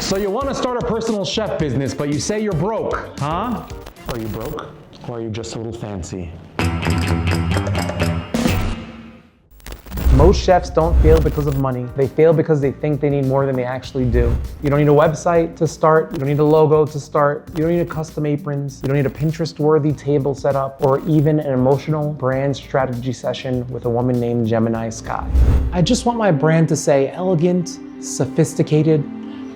So you want to start a personal chef business, but you say you're broke, huh? Are you broke, or are you just a little fancy? Most chefs don't fail because of money. They fail because they think they need more than they actually do. You don't need a website to start. You don't need a logo to start. You don't need a custom aprons. You don't need a Pinterest-worthy table setup, or even an emotional brand strategy session with a woman named Gemini Sky. I just want my brand to say elegant, sophisticated,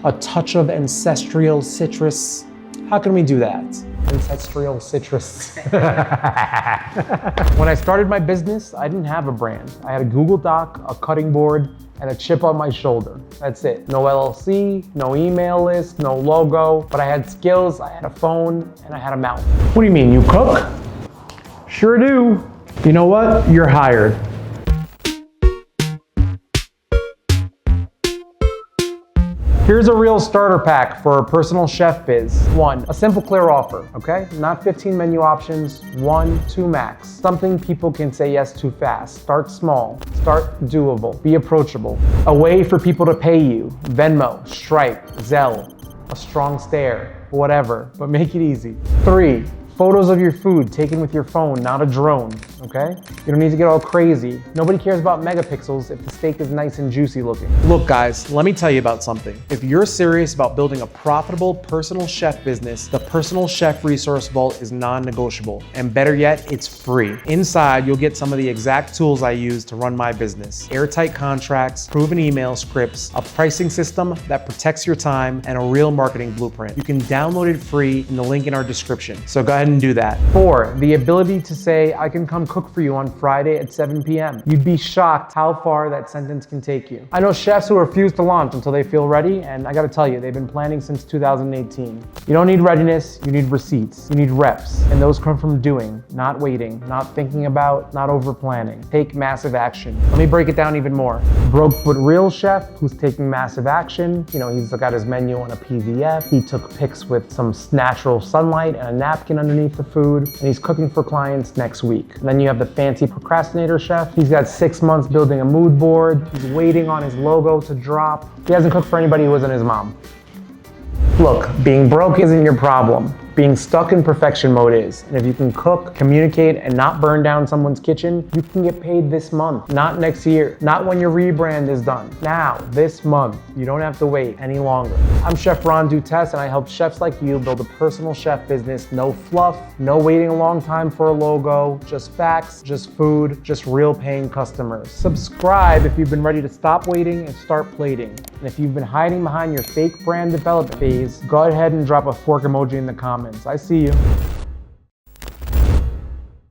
a touch of ancestral citrus. How can we do that? Ancestral citrus. When I started my business, I didn't have a brand. I had a Google Doc, a cutting board, and a chip on my shoulder. That's it. No LLC, no email list, no logo, but I had skills, I had a phone, and I had a mouth. What do you mean, you cook? Sure do. You know what? You're hired. Here's a real starter pack for a personal chef biz. 1, a simple, clear offer, okay? Not 15 menu options, 1, 2 max. Something people can say yes to fast. Start small, start doable, be approachable. A way for people to pay you, Venmo, Stripe, Zelle, a strong stare, whatever, but make it easy. 3, photos of your food taken with your phone, not a drone, okay? You don't need to get all crazy. Nobody cares about megapixels if the steak is nice and juicy looking. Look guys, let me tell you about something. If you're serious about building a profitable personal chef business, the Personal Chef Resource Vault is non-negotiable. And better yet, it's free. Inside, you'll get some of the exact tools I use to run my business. Airtight contracts, proven email scripts, a pricing system that protects your time, and a real marketing blueprint. You can download it free in the link in our description. So go ahead and do that. 4, the ability to say, I can come cook for you on Friday at 7 p.m. You'd be shocked how far that sentence can take you. I know chefs who refuse to launch until they feel ready, and I gotta tell you, they've been planning since 2018. You don't need readiness, you need receipts, you need reps, and those come from doing, not waiting, not thinking about, not over planning. Take massive action. Let me break it down even more. Broke but real chef who's taking massive action. You know, he's got his menu on a PVF, he took pics with some natural sunlight and a napkin underneath the food, and he's cooking for clients next week. And then you have the fancy procrastinator chef. He's got 6 months building a mood board. He's waiting on his logo to drop. He hasn't cooked for anybody who isn't his mom. Look, being broke isn't your problem. Being stuck in perfection mode is. And if you can cook, communicate, and not burn down someone's kitchen, you can get paid this month, not next year, not when your rebrand is done. Now, this month, you don't have to wait any longer. I'm Chef Ron Dutes, and I help chefs like you build a personal chef business. No fluff, no waiting a long time for a logo, just facts, just food, just real paying customers. Subscribe if you've been ready to stop waiting and start plating. And if you've been hiding behind your fake brand development phase, go ahead and drop a fork emoji in the comments. I see you.